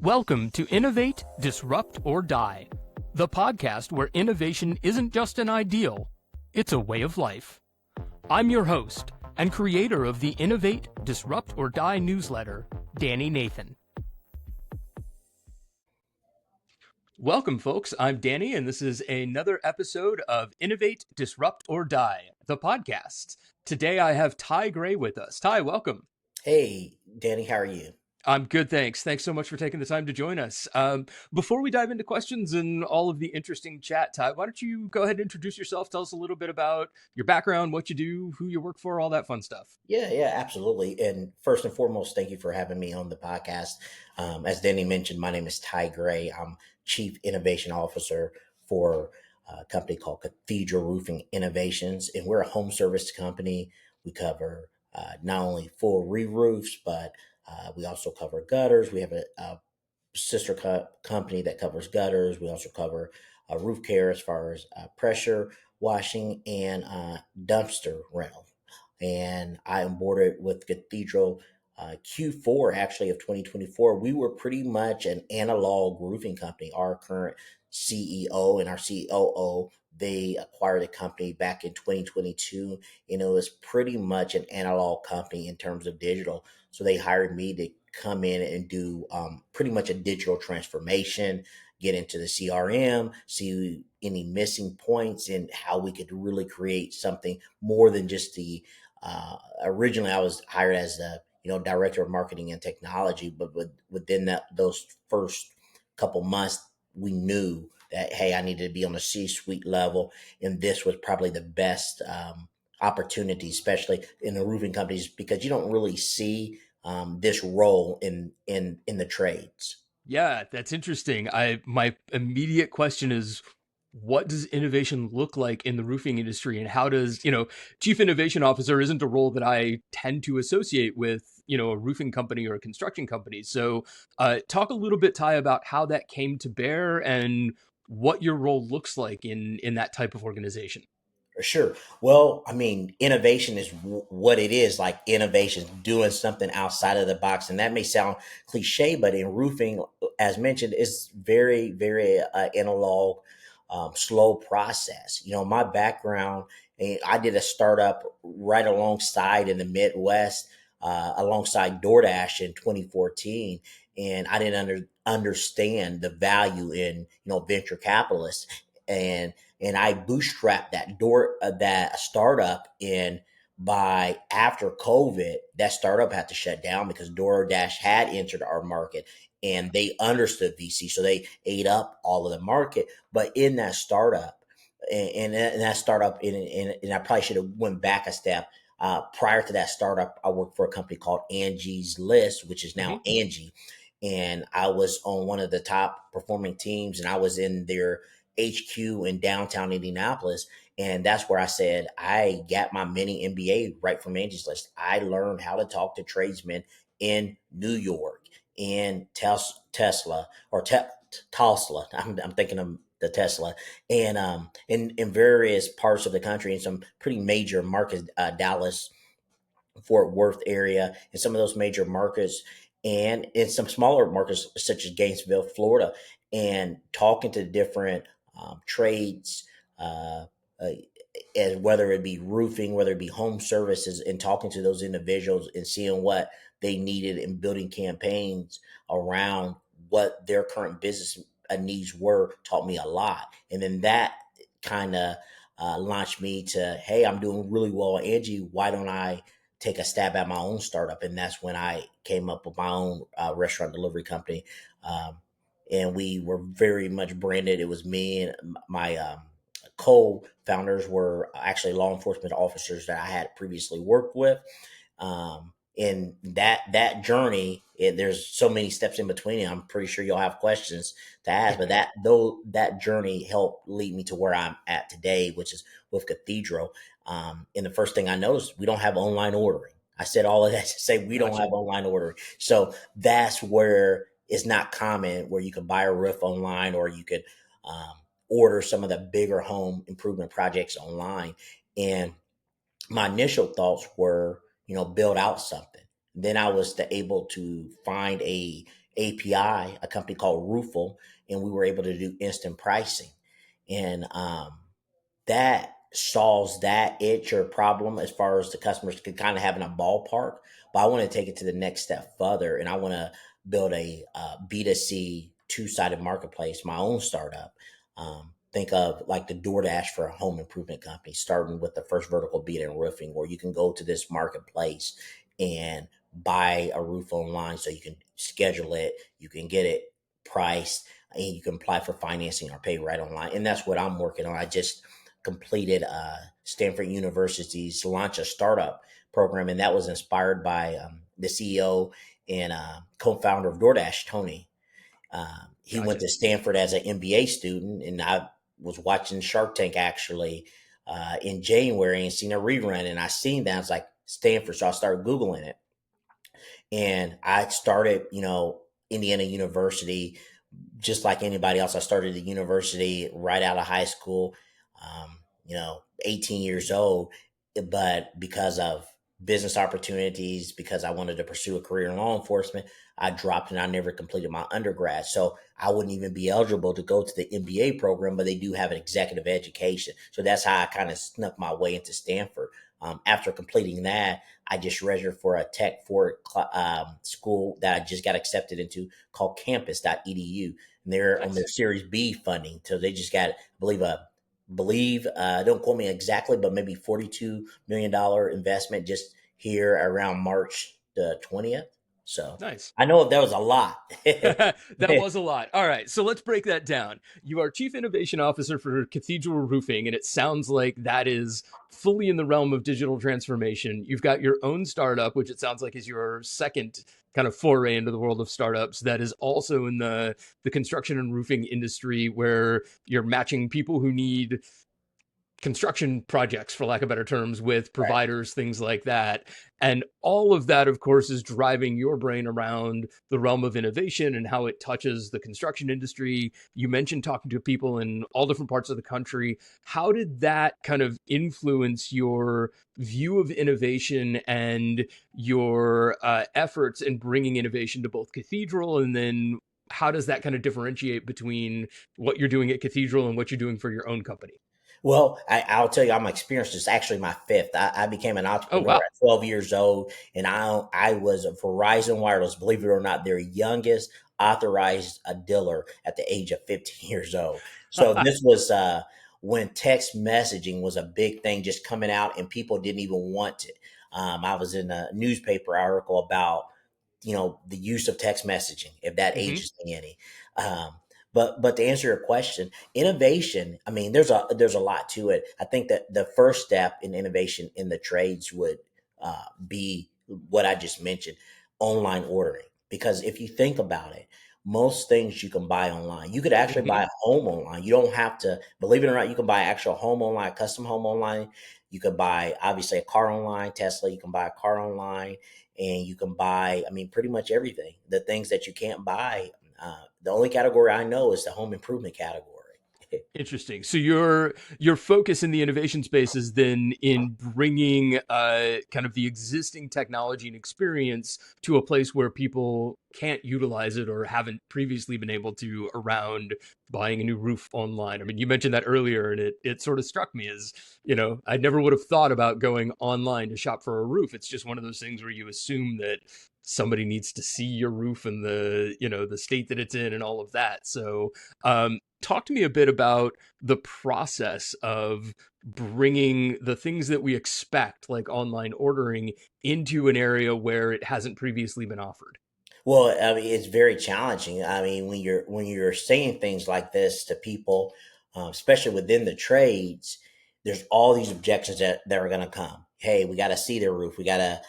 Welcome to Innovate, Disrupt, or Die, the podcast where innovation isn't just an ideal, it's a way of life. I'm your host and creator of the Innovate, Disrupt, or Die newsletter, Danny Nathan. Welcome, folks. I'm Danny, and this is another episode of Innovate, Disrupt, or Die, the podcast. Today I have Ty Gray with us. Ty, welcome. Hey, Danny, how are you? I'm good, thanks. Thanks so much for taking the time to join us. Before we dive into questions and all of the interesting chat, Ty, why don't you go ahead and introduce yourself? Tell us a little bit about your background, what you do, who you work for, all that fun stuff. Yeah, absolutely. And first and foremost, thank you for having me on the podcast. As Danny mentioned, my name is Ty Gray. I'm Chief Innovation Officer for a company called Cathedral Roofing Innovations, and we're a home service company. We cover not only full re-roofs, but we also cover gutters. We have a sister company that covers gutters. We also cover roof care as far as pressure washing and dumpster rental. And I am boarded with Cathedral Q4 actually of 2024. We were pretty much an analog roofing company. Our current CEO and our COO, they acquired a company back in 2022, and it was pretty much an analog company in terms of digital. So they hired me to come in and do pretty much a digital transformation, get into the CRM, see any missing points, and how we could really create something more than just the. Originally, I was hired as the director of marketing and technology, but within those first couple months, we knew that hey, I needed to be on a C-suite level, and this was probably the best opportunity, especially in the roofing companies, because you don't really see this role in the trades. Yeah, that's interesting. My immediate question is, what does innovation look like in the roofing industry, and how does, chief innovation officer isn't a role that I tend to associate with, a roofing company or a construction company. So talk a little bit, Ty, about how that came to bear and what your role looks like in that type of organization. Sure. Well, I mean, innovation is what it is. Like innovation, doing something outside of the box, and that may sound cliche, but in roofing, as mentioned, it's very analog, slow process. My background, I did a startup right alongside in the Midwest, alongside DoorDash in 2014, and I didn't understand the value in venture capitalists and I bootstrapped that startup in. By after COVID, that startup had to shut down because DoorDash had entered our market and they understood VC, so they ate up all of the market. But in that startup, and that startup, and I probably should have went back a step. Prior to that startup, I worked for a company called Angie's List, which is now Angie, and I was on one of the top performing teams, and I was in their HQ in downtown Indianapolis. And that's where I said I got my mini MBA right from Angie's List. I learned how to talk to tradesmen in New York, in Tesla or Tesla. I'm thinking of the Tesla, and in various parts of the country, in some pretty major markets, Dallas, Fort Worth area, and some of those major markets, and in some smaller markets such as Gainesville, Florida, and talking to different trades, uh, as whether it be roofing, whether it be home services, and talking to those individuals and seeing what they needed and building campaigns around what their current business needs were taught me a lot. And then that kind of launched me to, hey, I'm doing really well at Angie. Why don't I take a stab at my own startup? And that's when I came up with my own restaurant delivery company. And we were very much branded. It was me and my co-founders were actually law enforcement officers that I had previously worked with. In that journey, there's so many steps in between. I'm pretty sure you'll have questions to ask, but that journey helped lead me to where I'm at today, which is with Cathedral. And the first thing I noticed, we don't have online ordering. I said all of that to say we don't have online ordering. So that's where it's not common, where you can buy a roof online, or you could order some of the bigger home improvement projects online. And my initial thoughts were, build out something. Then I was able to find API, a company called Roofle, and we were able to do instant pricing. And that solves that itch or problem as far as the customers can kind of have in a ballpark. But I want to take it to the next step further, and I want to build a B2C two-sided marketplace, my own startup. Think of like the DoorDash for a home improvement company, starting with the first vertical beat in roofing, where you can go to this marketplace and buy a roof online, so you can schedule it, you can get it priced, and you can apply for financing or pay right online. And that's what I'm working on. I just completed Stanford University's launch a startup program, and that was inspired by the CEO and co-founder of DoorDash, Tony. He went Gotcha. to Stanford as an MBA student, and I was watching Shark Tank actually in January and seen a rerun, and I seen that. I was like, Stanford, so I started Googling it, and I started, Indiana University just like anybody else. I started at university right out of high school, 18 years old. But because of business opportunities, because I wanted to pursue a career in law enforcement, I dropped and I never completed my undergrad. So I wouldn't even be eligible to go to the MBA program, but they do have an executive education. So that's how I kind of snuck my way into Stanford. After completing that, I just registered for a tech for school that I just got accepted into called campus.edu. And they're on their Nice. Series B funding. So they just got, don't quote me exactly, but maybe $42 million investment just here around March the 20th. So Nice. I know that was a lot. That was a lot. All right, so let's break that down. You are Chief Innovation Officer for Cathedral Roofing, and it sounds like that is fully in the realm of digital transformation. You've got your own startup, which it sounds like is your second kind of foray into the world of startups, that is also in the construction and roofing industry, where you're matching people who need construction projects, for lack of better terms, with Right. providers, things like that. And all of that, of course, is driving your brain around the realm of innovation and how it touches the construction industry. You mentioned talking to people in all different parts of the country. How did that kind of influence your view of innovation and your efforts in bringing innovation to both Cathedral? And then how does that kind of differentiate between what you're doing at Cathedral and what you're doing for your own company? Well, I'll tell you, I'm experienced. It's actually my fifth. I became an Oh, entrepreneur wow. at 12 years old, and I was a Verizon Wireless, believe it or not, their youngest authorized dealer at the age of 15 years old. So this was when text messaging was a big thing, just coming out, and people didn't even want it. I was in a newspaper article about the use of text messaging, if that Hmm. ages me any. Um, but to answer your question, innovation, I mean, there's a lot to it. I think that the first step in innovation in the trades would be what I just mentioned, online ordering. Because if you think about it, most things you can buy online. You could actually Hmm. buy a home online. You don't have to, believe it or not, you can buy actual home online, custom home online. You could buy obviously a car online, Tesla. You can buy a car online, and you can buy, I mean, pretty much everything. The things that you can't buy, the only category I know is the home improvement category. Interesting. So your focus in the innovation space is then in bringing kind of the existing technology and experience to a place where people can't utilize it or haven't previously been able to, around buying a new roof online. I mean, you mentioned that earlier, and it sort of struck me as, I never would have thought about going online to shop for a roof. It's just one of those things where you assume that somebody needs to see your roof and the state that it's in and all of that. So talk to me a bit about the process of bringing the things that we expect, like online ordering, into an area where it hasn't previously been offered. Well, I mean, it's very challenging. I mean, when you're saying things like this to people, especially within the trades, there's all these objections that are going to come. Hey, we got to see their roof. We got to,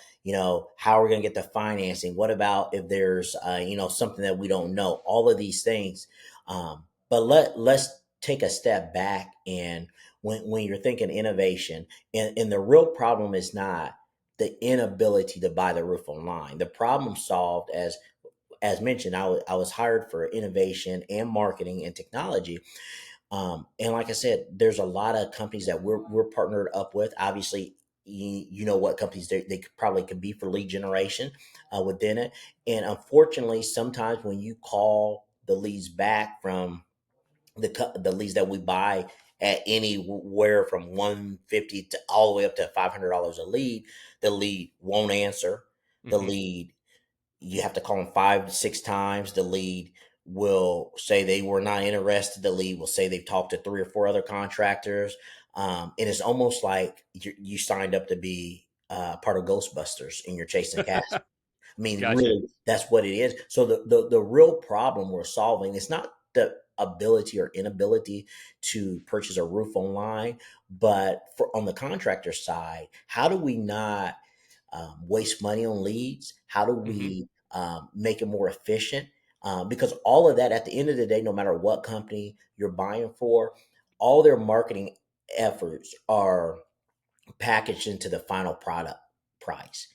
how are we going to get the financing? What about if there's, something that we don't know? All of these things. But let's take a step back, and when you're thinking innovation, and the real problem is not the inability to buy the roof online. The problem solved, as mentioned, I was hired for innovation and marketing and technology. And like I said, there's a lot of companies that we're partnered up with. Obviously, you know what companies they could probably could be for lead generation within it. And unfortunately, sometimes when you call the leads back from the leads that we buy at anywhere from 150 to all the way up to $500 a lead, the lead won't answer. The Hmm. lead, you have to call them 5 to 6 times. The lead will say they were not interested. The lead will say they've talked to 3 or 4 other contractors. And it's almost like you signed up to be part of Ghostbusters and you're chasing cats. I mean, Gotcha. really, that's what it is. So the real problem we're solving is not the ability or inability to purchase a roof online, but on the contractor side, how do we not waste money on leads? How do Hmm. we make it more efficient? Because all of that, at the end of the day, no matter what company you're buying for, all their marketing efforts are packaged into the final product price.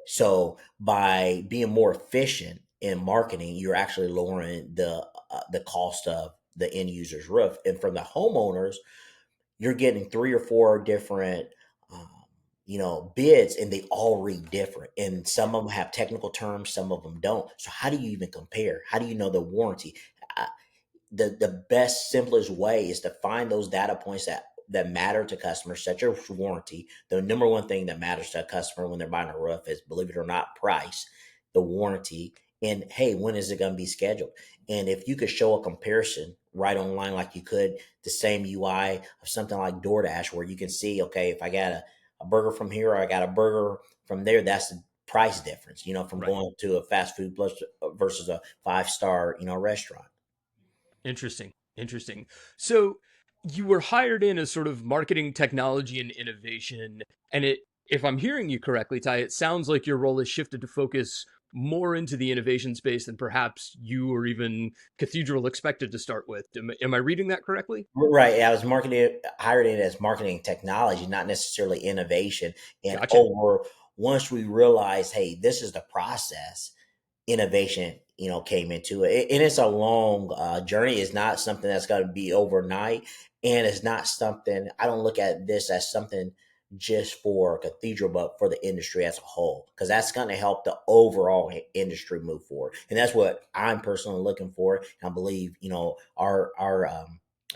So by being more efficient in marketing, you're actually lowering the cost of the end user's roof. And from the homeowners, you're getting 3 or 4 different um, bids, and they all read different. And some of them have technical terms, some of them don't. So how do you even compare? How do you know the warranty? Uh, the best simplest way is to find those data points that matter to customers, such as warranty. The number one thing that matters to a customer when they're buying a roof is, believe it or not, price, the warranty, and hey, when is it going to be scheduled? And if you could show a comparison right online, like you could the same UI of something like DoorDash, where you can see, okay, if I got a burger from here or I got a burger from there, that's the price difference, from Right. going to a fast food plus versus a 5 star, restaurant. Interesting. Interesting. So you were hired in as sort of marketing technology and innovation, and if I'm hearing you correctly, Ty, it sounds like your role has shifted to focus more into the innovation space than perhaps you or even Cathedral expected to start with. Am I reading that correctly? Right. I was hired in as marketing technology, not necessarily innovation. And Gotcha. once we realized, hey, this is the process, innovation, came into it. And it's a long journey. It's not something that's going to be overnight. And it's not something, I don't look at this as something just for Cathedral, but for the industry as a whole, because that's going to help the overall industry move forward. And that's what I'm personally looking for. And I believe, our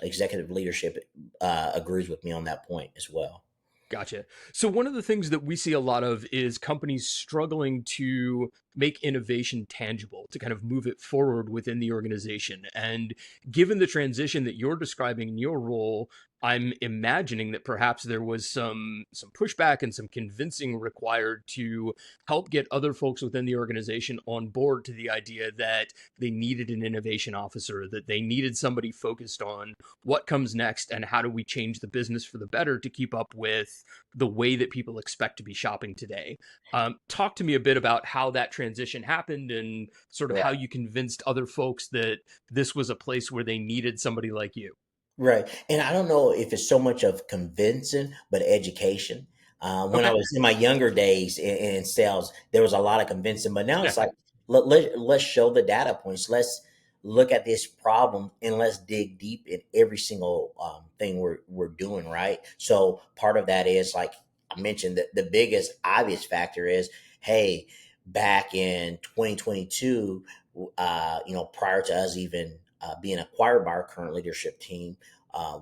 executive leadership agrees with me on that point as well. Gotcha. So one of the things that we see a lot of is companies struggling to make innovation tangible, to kind of move it forward within the organization. And given the transition that you're describing in your role, I'm imagining that perhaps there was some pushback and some convincing required to help get other folks within the organization on board to the idea that they needed an innovation officer, that they needed somebody focused on what comes next and how do we change the business for the better to keep up with the way that people expect to be shopping today. Talk to me a bit about how that transition happened and sort of how Right. you convinced other folks that this was a place where they needed somebody like you. Right. And I don't know if it's so much of convincing, but education. When I Okay. was in my younger days in sales, there was a lot of convincing, but now Yeah, it's like, let's show the data points. Let's look at this problem and let's dig deep in every single thing we're doing. Right. So part of that is, like I mentioned, the biggest obvious factor is, hey, back in 2022, prior to us even being acquired by our current leadership team,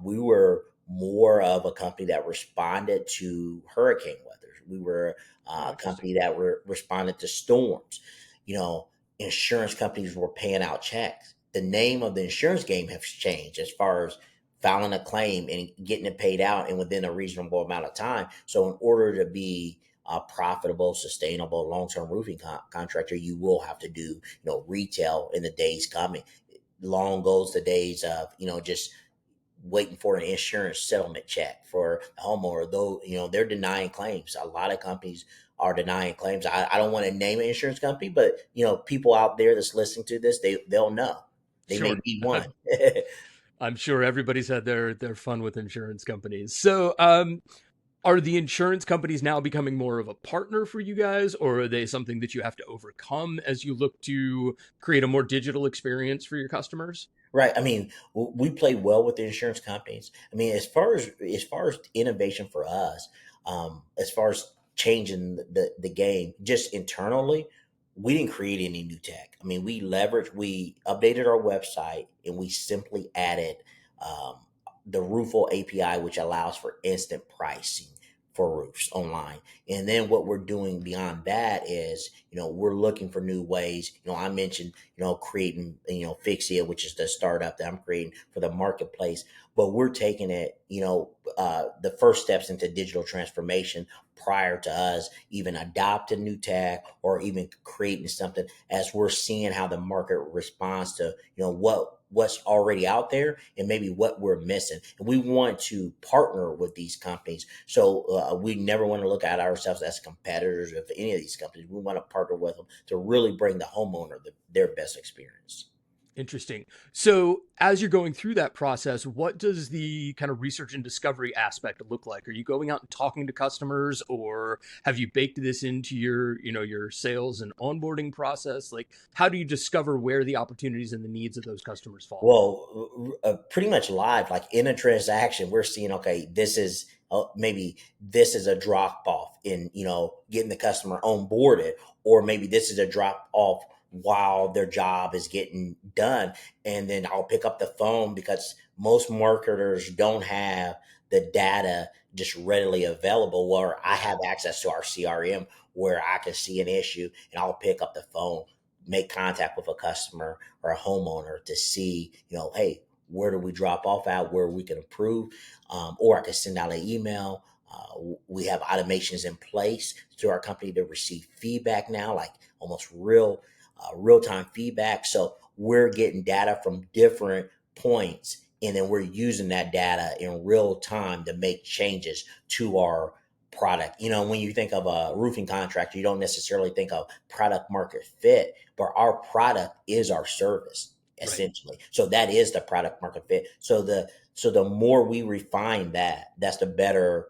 we were more of a company that responded to hurricane weather. We were oh, a interesting. company that responded to storms. You know, insurance companies were paying out checks. The name of the insurance game has changed as far as filing a claim and getting it paid out and within a reasonable amount of time. So, in order to be a profitable, sustainable, long-term roofing contractor, you will have to do, retail in the days coming. Long goes the days of, just waiting for an insurance settlement check for the homeowner. Though, they're denying claims. A lot of companies are denying claims. I don't want to name an insurance company, but people out there that's listening to this, they'll know. They may Sure. be one. I'm sure everybody's had their fun with insurance companies. So, are the insurance companies now becoming more of a partner for you guys, or are they something that you have to overcome as you look to create a more digital experience for your customers? Right. I mean, we play well with the insurance companies. I mean, as far as innovation for us, As far as changing the game, just internally, we didn't create any new tech. I mean, we updated our website and we simply added um, the Roofle API, which allows for instant pricing for roofs online. And then what we're doing beyond that is, we're looking for new ways. I mentioned, creating, Fixia, which is the startup that I'm creating for the marketplace. But we're taking it, the first steps into digital transformation prior to us even adopting new tech or even creating something, as we're seeing how the market responds to, what's already out there and maybe what we're missing. And we want to partner with these companies. So we never want to look at ourselves as competitors of any of these companies. We want to partner with them to really bring the homeowner their best experience. Interesting. So, as you're going through that process, what does the kind of research and discovery aspect look like? Are you going out and talking to customers, or have you baked this into your sales and onboarding process? Like, how do you discover where the opportunities and the needs of those customers fall? Well, pretty much live, like in a transaction, we're seeing, okay, maybe this is a drop off in, getting the customer onboarded, or maybe this is a drop off while their job is getting done. And then I'll pick up the phone because most marketers don't have the data just readily available, where I have access to our CRM where I can see an issue and I'll pick up the phone, make contact with a customer or a homeowner to see, hey, where do we drop off at, where we can improve, or I can send out an email. We have automations in place to our company to receive feedback now, like almost real time feedback. So we're getting data from different points, and then we're using that data in real time to make changes to our product. When you think of a roofing contractor, you don't necessarily think of product market fit, but our product is our service Right. essentially. So that is the product market fit. So the more we refine that, that's the better,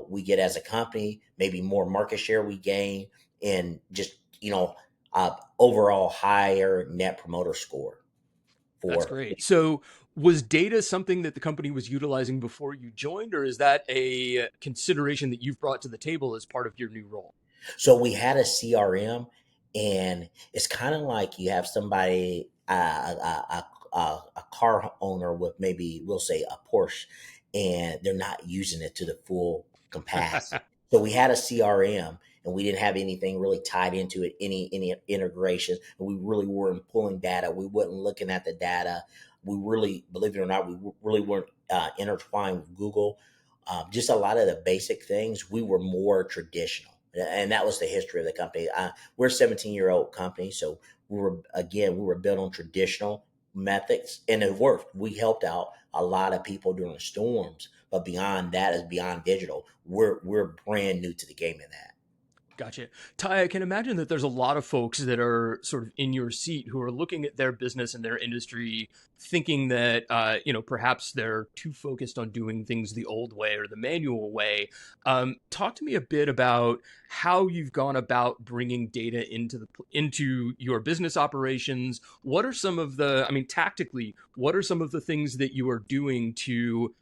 we get as a company, maybe more market share we gain, and just, overall higher net promoter score That's for. great. So, was data something that the company was utilizing before you joined, or is that a consideration that you've brought to the table as part of your new role? So we had a CRM, and it's kind of like you have somebody, a car owner with, maybe we'll say, a Porsche, and they're not using it to the full capacity. So we had a CRM, and we didn't have anything really tied into it, any integration, and we really weren't pulling data. We weren't looking at the data. We really, believe it or not, we really weren't intertwined with Google. Just a lot of the basic things. We were more traditional, and that was the history of the company. We're a 17-year-old company, so we were built on traditional methods, and it worked. We helped out a lot of people during the storms, but beyond that, is beyond digital. We're brand new to the game in that. Gotcha. Ty, I can imagine that there's a lot of folks that are sort of in your seat who are looking at their business and their industry, thinking that, perhaps they're too focused on doing things the old way or the manual way. Talk to me a bit about how you've gone about bringing data into your business operations. What are some of the, I mean, tactically, what are some of the things that you are doing to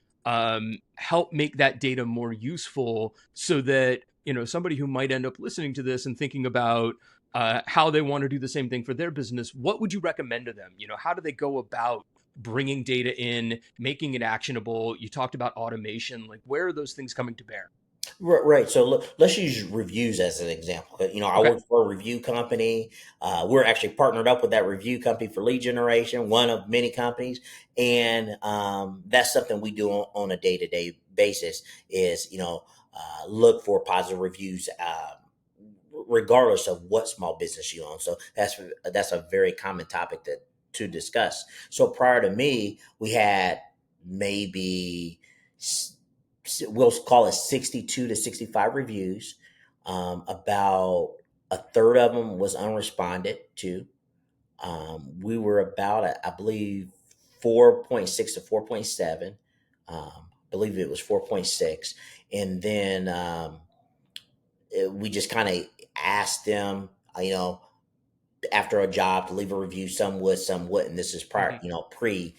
help make that data more useful so that somebody who might end up listening to this and thinking about how they want to do the same thing for their business, what would you recommend to them? How do they go about bringing data in, making it actionable? You talked about automation. Like, where are those things coming to bear? Right, right. So let's use reviews as an example. I Okay. work for a review company. We're actually partnered up with that review company for lead generation, one of many companies, and that's something we do on a day to day basis. Is look for positive reviews, regardless of what small business you own. So that's a very common topic to discuss. So prior to me, we had maybe, we'll call it 62 to 65 reviews. About a third of them was unresponded to. We were about, I believe, 4.6 to 4.7. I believe it was 4.6. And then we just kind of asked them, after a job, to leave a review. Some would, some wouldn't. This is prior, Hmm. pre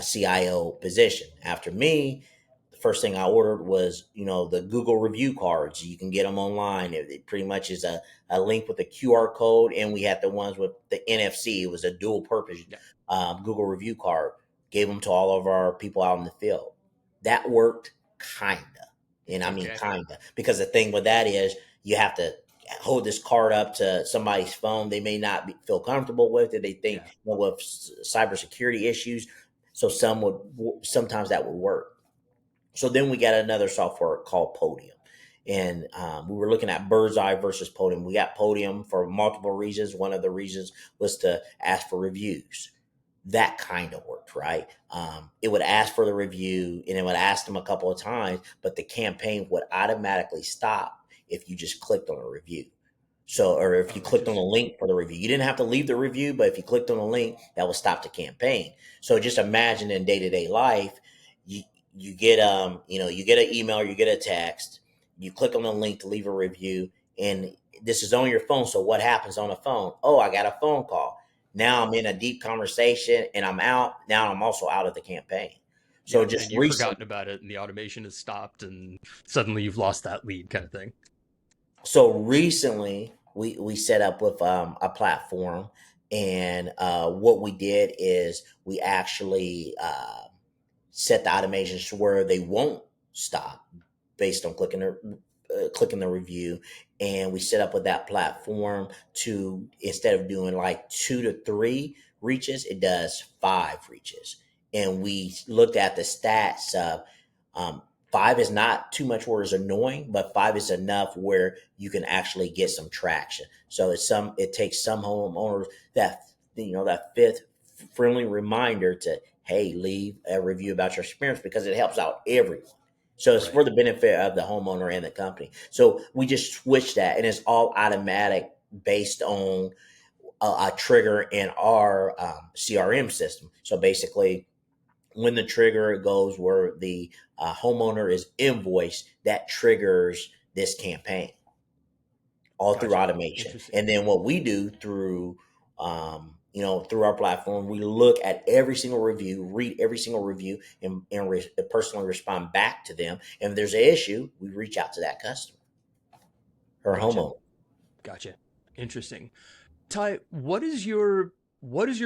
CIO position. After me, the first thing I ordered was, the Google review cards. You can get them online. It pretty much is a link with a QR code, and we had the ones with the NFC. It was a dual purpose Yeah. Google review card. Gave them to all of our people out in the field. That worked kinda, and I mean Okay. kinda, because the thing with that is you have to hold this card up to somebody's phone. They may not feel comfortable with it. They think, Yeah. with cybersecurity issues. So sometimes that would work. So then we got another software called Podium. And we were looking at Bird's Eye versus Podium. We got Podium for multiple reasons. One of the reasons was to ask for reviews. That kind of worked, right? It would ask for the review and it would ask them a couple of times, but the campaign would automatically stop if you just clicked on a review. So, or if you Oh, clicked on a interesting. link for the review, you didn't have to leave the review, but if you clicked on a link, that would stop the campaign. So just imagine in day to day life, you you get you get an email, or you get a text, you click on the link to leave a review, and this is on your phone. So what happens on the phone? Oh, I got a phone call. Now I'm in a deep conversation, and I'm out. Now I'm also out of the campaign. So Yeah, just and you've recently. forgotten about it, and the automation has stopped, and suddenly you've lost that lead, kind of thing. So recently, we set up with a platform, and what we did is we actually set the automations to where they won't stop based on clicking the review, and we set up with that platform to, instead of doing like 2 to 3 reaches, it does 5 reaches. And we looked at the stats of, um, 5 is not too much where it's annoying, but 5 is enough where you can actually get some traction. So it takes some homeowners that, that fifth friendly reminder to, hey, leave a review about your experience, because it helps out everyone. So it's Right. for the benefit of the homeowner and the company. So we just switch that, and it's all automatic based on a trigger in our CRM system. So basically, when the trigger goes where the homeowner is invoiced, that triggers this campaign all through Gotcha. automation. Interesting. And then what we do through our platform, we look at every single review, read every single review, and personally respond back to them. And if there's an issue, we reach out to that customer or Gotcha. homeowner. Gotcha. Interesting. Ty, what is your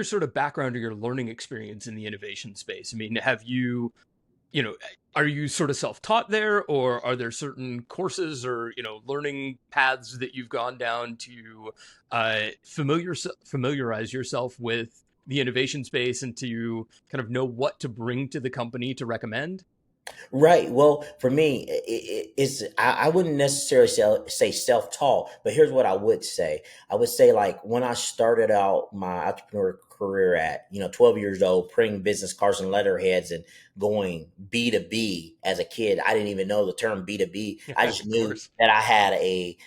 sort of background or your learning experience in the innovation space? I mean, have you, you know, are you sort of self-taught there, or are there certain courses or, learning paths that you've gone down to familiarize yourself with the innovation space and to kind of know what to bring to the company to recommend? Right. Well, for me, I wouldn't necessarily say self-taught, but here's what I would say. I would say, like, when I started out my entrepreneur career at 12 years old, printing business cards and letterheads and going B2B as a kid. I didn't even know the term B2B. Yeah, I just of knew course. that I had a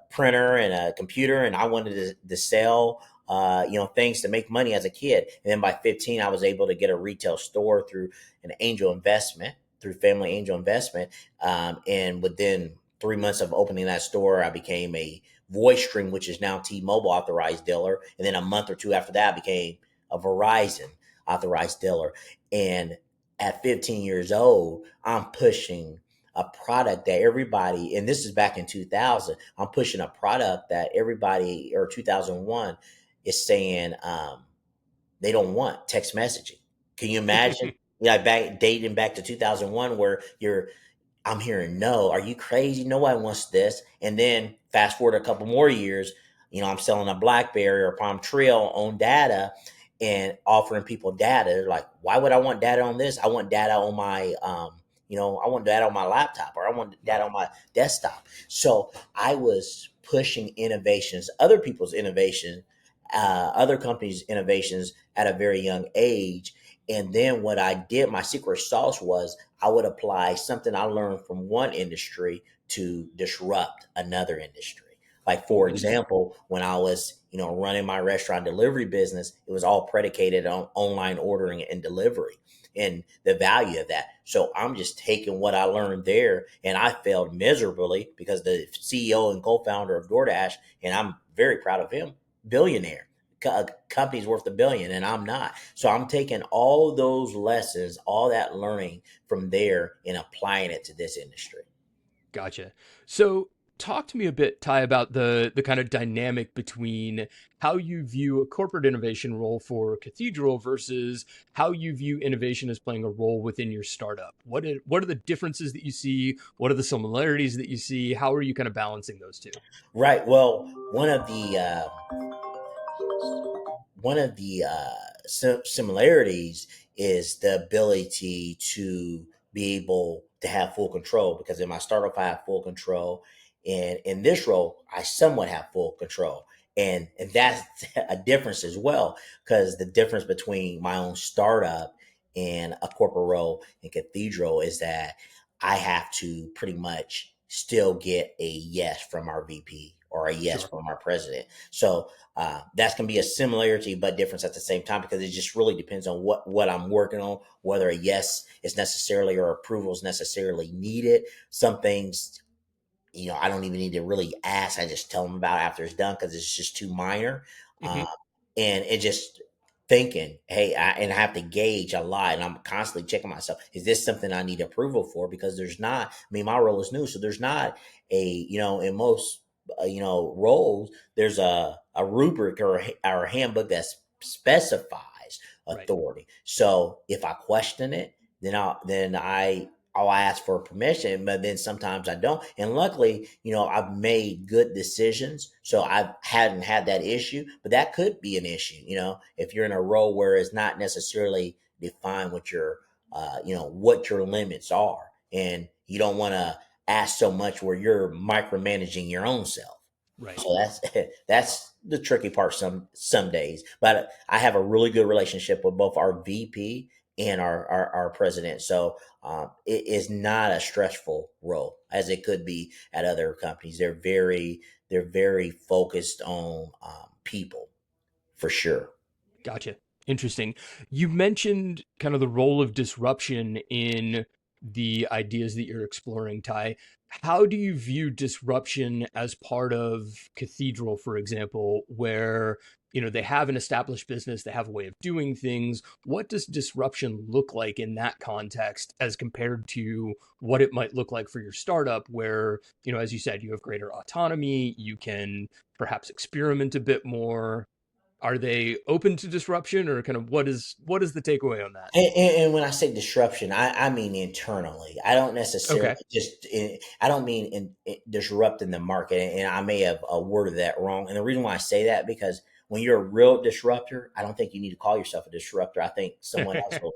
printer and a computer, and I wanted to sell things to make money as a kid. And then by 15, I was able to get a retail store through an angel investment, through family angel investment. And within 3 months of opening that store, I became a voice stream, which is now T-Mobile authorized dealer. And then a month or two after that, I became a Verizon authorized dealer. And at 15 years old, I'm pushing a product that everybody, and this is back in 2000, I'm pushing a product that everybody, or 2001, is saying they don't want text messaging. Can you imagine? Yeah, dating back to 2001, where I'm hearing, no, are you crazy? Nobody wants this. And then fast forward a couple more years, I'm selling a BlackBerry or Palm Treo on data and offering people data. They're like, why would I want data on this? I want data on my, I want data on my laptop, or I want data Right. on my desktop. So I was pushing innovations, other people's innovation, other companies' innovations at a very young age. And then what I did, my secret sauce was, I would apply something I learned from one industry to disrupt another industry. Like, for Interesting. example, when I was, running my restaurant delivery business, it was all predicated on online ordering and delivery and the value of that. So I'm just taking what I learned there, and I failed miserably because the CEO and co-founder of DoorDash, and I'm very proud of him, billionaire. company's worth a billion and I'm not. So I'm taking all those lessons, all that learning from there and applying it to this industry. Gotcha. So talk to me a bit, Ty, about the kind of dynamic between how you view a corporate innovation role for Cathedral versus how you view innovation as playing a role within your startup. What are the differences that you see? What are the similarities that you see? How are you kind of balancing those two? Right. Well, one of the similarities is the ability to be able to have full control, because in my startup I have full control, and in this role I somewhat have full control, and that's a difference as well, because the difference between my own startup and a corporate role in Cathedral is that I have to pretty much still get a yes from our VP or a yes Sure. from our president. So that's going to be a similarity but difference at the same time, because it just really depends on what I'm working on, whether a yes is necessarily or approval is necessarily needed. Some things, I don't even need to really ask. I just tell them about after it's done, because it's just too minor. Hmm. Um, and it just thinking, hey, and I have to gauge a lot. And I'm constantly checking myself. Is this something I need approval for? Because there's not, I mean, my role is new. So there's not in most, roles, there's a rubric or a handbook that specifies Right. authority. So if I question it, I'll ask for permission, but then sometimes I don't. And luckily, I've made good decisions, so I hadn't had that issue. But that could be an issue, if you're in a role where it's not necessarily defined what your limits are, and you don't want to ask so much where you're micromanaging your own self. Right. So that's that's the tricky part some days. But I have a really good relationship with both our VP and our president. So it is not a stressful role as it could be at other companies. They're very focused on people for sure. Gotcha. Interesting. You mentioned kind of the role of disruption in the ideas that you're exploring, Ty. How do you view disruption as part of Cathedral, for example, where they have an established business, they have a way of doing things? What does disruption look like in that context as compared to what it might look like for your startup, where, as you said, you have greater autonomy, you can perhaps experiment a bit more? Are they open to disruption, or kind of what is the takeaway on that? And when I say disruption, I mean internally. I don't necessarily Okay. I don't mean disrupting the market. And I may have worded that wrong. And the reason why I say that, because when you're a real disruptor, I don't think you need to call yourself a disruptor. I think someone else will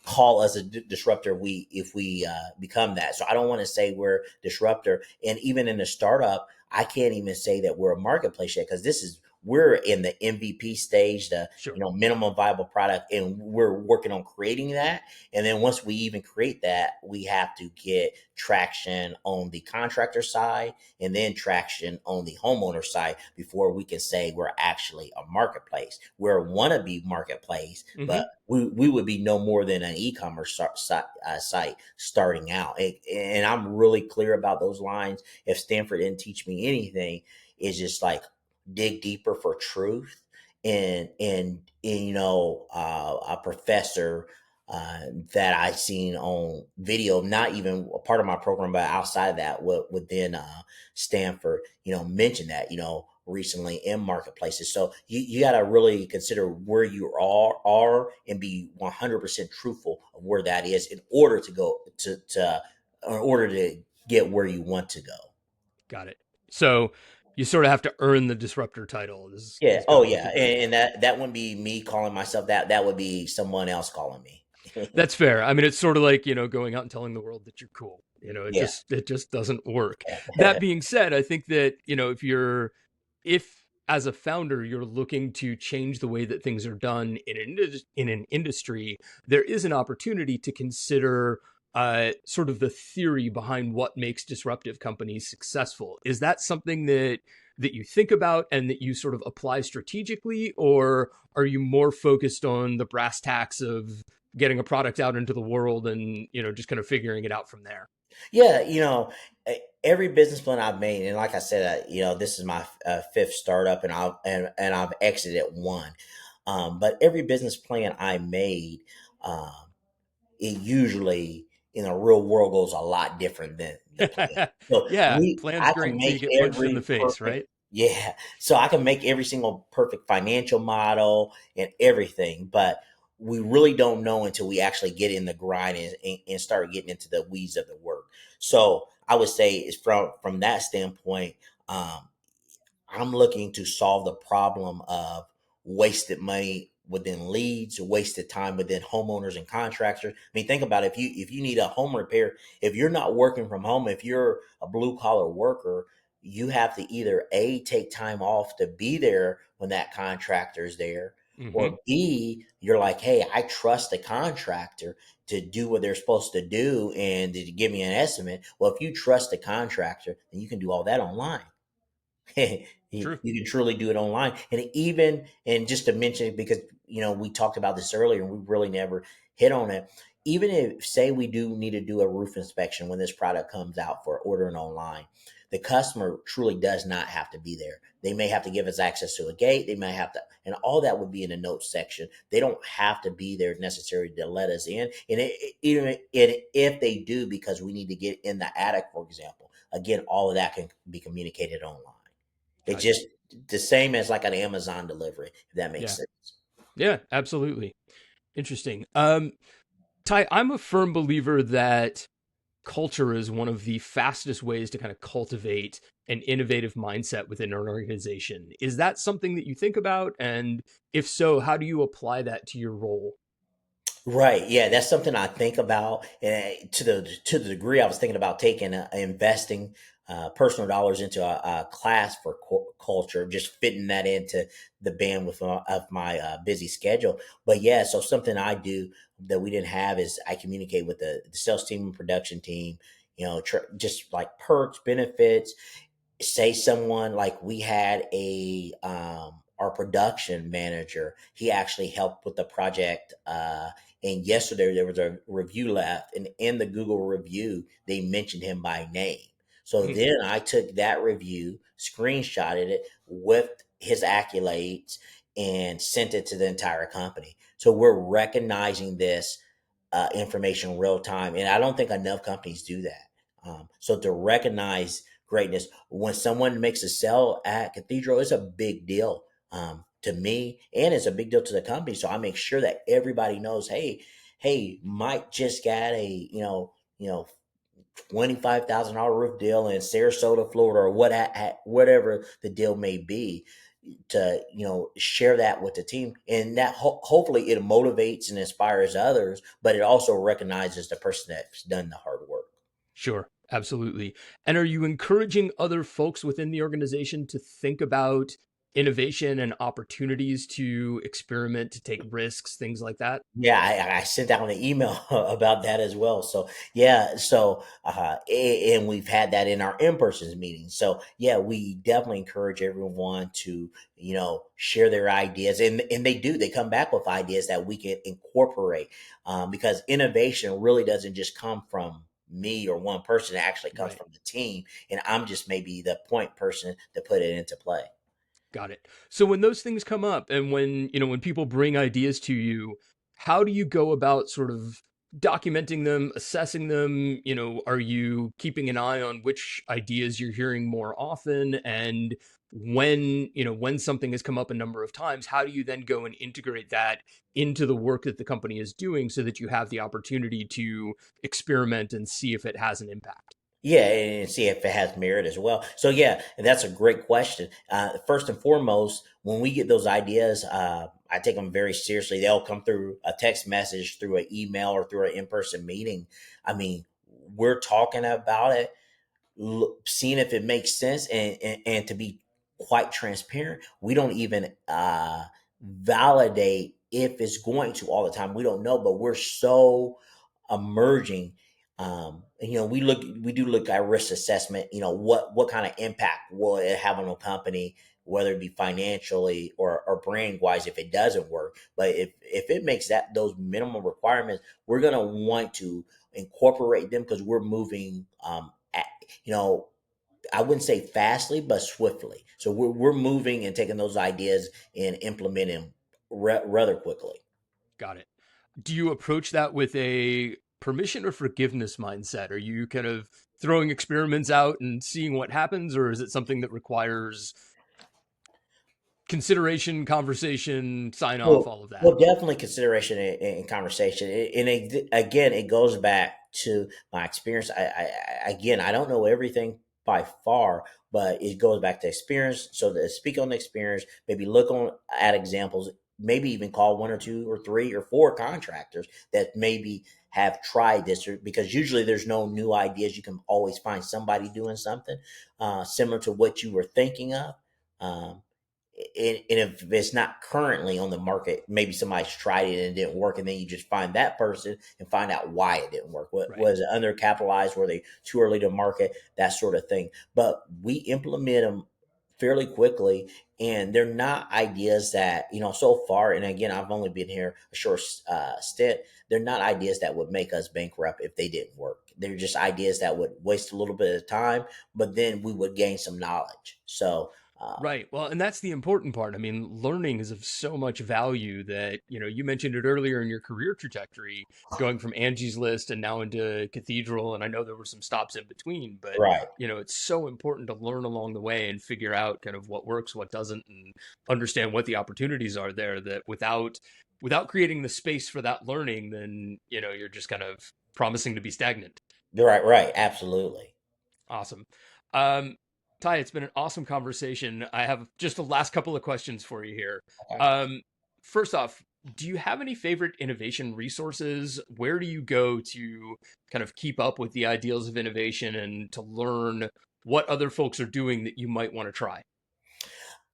call us a disruptor if we become that. So I don't want to say we're disruptor. And even in the startup, I can't even say that we're a marketplace yet, because we're in the MVP stage, the Sure. minimum viable product, and we're working on creating that. And then once we even create that, we have to get traction on the contractor side and then traction on the homeowner side before we can say we're actually a marketplace. We're a wannabe marketplace, Hmm. but we would be no more than an e-commerce site starting out. And I'm really clear about those lines. If Stanford didn't teach me anything, it's just like dig deeper for truth. And a professor that I seen on video, not even a part of my program, but outside of that, within Stanford, mentioned that, recently in marketplaces. So you got to really consider where you are and be 100% truthful of where that is in order to go to in order to get where you want to go. Got it. So you sort of have to earn the disruptor title Yeah. is kind Oh, of what yeah. you're getting And at. that wouldn't be me calling myself that. That would be someone else calling me. That's fair. I mean, it's sort of like, going out and telling the world that you're cool. It Yeah. just doesn't work. That being said, I think that, if as a founder you're looking to change the way that things are done in an industry, there is an opportunity to consider sort of the theory behind what makes disruptive companies successful. Is that something that you think about and that you sort of apply strategically, or are you more focused on the brass tacks of getting a product out into the world and, just kind of figuring it out from there. Yeah, every business plan I've made, and like I said, this is my fifth startup, and I've exited one. But every business plan I made, um, it usually in the real world goes a lot different than the plan. So Yeah, plan's I can great until you make get punched in the every face, perfect, right? yeah. So I can make every single perfect financial model and everything, but we really don't know until we actually get in the grind and start getting into the weeds of the work. So I would say is from that standpoint, um, I'm looking to solve the problem of wasted money within leads, wasted time within homeowners and contractors. I mean, think about it. If you need a home repair, if you're not working from home, if you're a blue collar worker, you have to either A, take time off to be there when that contractor is there, Hmm. or B, you're like, hey, I trust the contractor to do what they're supposed to do and to give me an estimate. Well, if you trust the contractor, then you can do all that online. you, True. you can truly do it online. And just to mention it, because we talked about this earlier and we really never hit on it. Even if, say, we do need to do a roof inspection when this product comes out for ordering online, the customer truly does not have to be there. They may have to give us access to a gate. They may have to, and all that would be in the notes section. They don't have to be there necessarily to let us in. And if they do, because we need to get in the attic, for example, again, all of that can be communicated online. It's Gotcha. just the same as like an Amazon delivery, if that makes Yeah. sense. Yeah, absolutely. Interesting. Ty, I'm a firm believer that culture is one of the fastest ways to kind of cultivate an innovative mindset within an organization. Is that something that you think about? And if so, how do you apply that to your role? Right. Yeah, that's something I think about. And to the degree I was thinking about taking investing personal dollars into a class for culture, just fitting that into the bandwidth of my busy schedule. But yeah, so something I do that we didn't have is I communicate with the sales team and production team. Just like perks, benefits, say someone like we had our production manager, he actually helped with the project, and yesterday there was a review left, and in the Google review they mentioned him by name. So then I took that review, screenshotted it with his accolades, and sent it to the entire company. So we're recognizing this information real time, and I don't think enough companies do that. So to recognize greatness when someone makes a sale at Cathedral, it's a big deal to me, and it's a big deal to the company. So I make sure that everybody knows, hey, Mike just got a $25,000 roof deal in Sarasota, Florida, or whatever the deal may be, to share that with the team, and that hopefully it motivates and inspires others, but it also recognizes the person that's done the hard work. Sure, absolutely. And are you encouraging other folks within the organization to think about innovation and opportunities to experiment, to take risks, things like that? Yeah, I sent out an email about that as well. So yeah, and we've had that in our in-person meetings. So yeah, we definitely encourage everyone to share their ideas, and they do. They come back with ideas that we can incorporate, because innovation really doesn't just come from me or one person. It actually comes Right. from the team, and I'm just maybe the point person to put it into play. Got it. So when those things come up and when people bring ideas to you, how do you go about sort of documenting them, assessing them? Are you keeping an eye on which ideas you're hearing more often? And when something has come up a number of times, how do you then go and integrate that into the work that the company is doing so that you have the opportunity to experiment and see if it has an impact? Yeah, and see if it has merit as well. So yeah, that's a great question. First and foremost, when we get those ideas, I take them very seriously. They'll come through a text message, through an email, or through an in-person meeting. I mean, we're talking about it, seeing if it makes sense, and to be quite transparent, we don't even validate if it's going to all the time. We don't know, but we're so emerging. And, we do look at risk assessment. What kind of impact will it have on a company whether it be financially or brand wise, if it doesn't work. But if it makes those minimum requirements, we're going to want to incorporate them because we're moving, at, you know, I wouldn't say fastly, but swiftly. So we're moving and taking those ideas and implementing them rather quickly. Got it. Do you approach that with a permission or forgiveness mindset? Are you kind of throwing experiments out and seeing what happens, or is it something that requires consideration, conversation, sign off, Well, all of that? well, definitely consideration and conversation, and again, it goes back to my experience. Again, I don't know everything by far, but it goes back to experience. So to speak on the experience, maybe look on at examples, maybe even call one or two or three or four contractors that maybe have tried this, because usually there's no new ideas. You can always find somebody doing something similar to what you were thinking of. Um, and if it's not currently on the market, maybe somebody's tried it and it didn't work, and then you just find that person and find out why it didn't work. What Right. was it, undercapitalized? Were they too early to market? That sort of thing. But we implement them fairly quickly, and they're not ideas that, so far. And again, I've only been here a short stint. They're not ideas that would make us bankrupt if they didn't work. They're just ideas that would waste a little bit of time, but then we would gain some knowledge. So. Right. Well, and that's the important part. I mean, learning is of so much value that, you mentioned it earlier in your career trajectory, going from Angie's List and now into Cathedral. And I know there were some stops in between, but, Right. it's so important to learn along the way and figure out kind of what works, what doesn't, and understand what the opportunities are there, that without creating the space for that learning, then, you're just kind of promising to be stagnant. Right, right, absolutely. Awesome. Um, Ty, it's been an awesome conversation. I have just the last couple of questions for you here. Okay. Um, First off, do you have any favorite innovation resources? Where do you go to kind of keep up with the ideals of innovation and to learn what other folks are doing that you might want to try?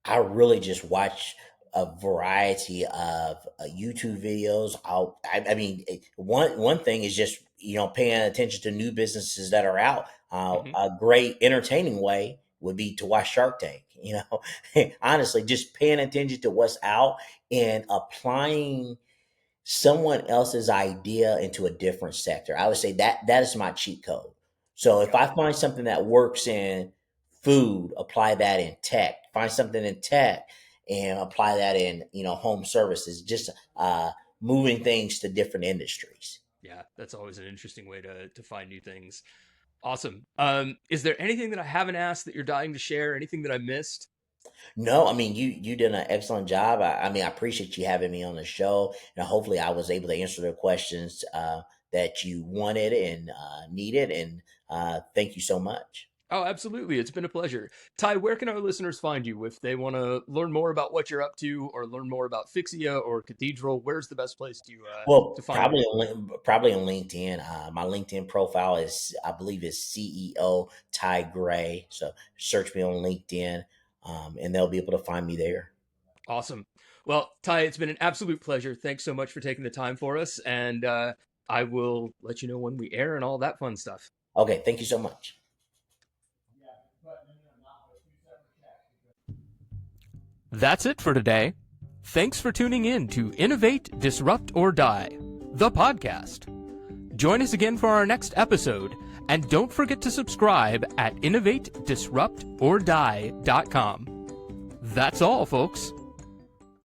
I really just watch a variety of YouTube videos. I mean, one thing is just paying attention to new businesses that are out. Hmm. A great entertaining way would be to watch Shark Tank. Honestly, just paying attention to what's out and applying someone else's idea into a different sector. I would say that is my cheat code. So if Got I it. find something that works in food, apply that in tech. Find something in tech and apply that in home services. Just moving things to different industries. Yeah, that's always an interesting way to find new things. Awesome. Is there anything that I haven't asked that you're dying to share? Anything that I missed? No, I mean you did an excellent job. I mean I appreciate you having me on the show, and hopefully I was able to answer the questions that you wanted and needed. And thank you so much. Oh, absolutely. It's been a pleasure. Ty, where can our listeners find you if they want to learn more about what you're up to or learn more about Fixia or Cathedral? Where's the best place to Well, find you? probably on LinkedIn. My LinkedIn profile is, I believe, is CEO Ty Gray. So search me on LinkedIn, and they'll be able to find me there. Awesome. Well, Ty, it's been an absolute pleasure. Thanks so much for taking the time for us. And I will let you know when we air and all that fun stuff. Okay, thank you so much. That's it for today. Thanks for tuning in to Innovate, Disrupt, or Die, the podcast. Join us again for our next episode, and don't forget to subscribe at innovatedisruptordie.com. That's all, folks.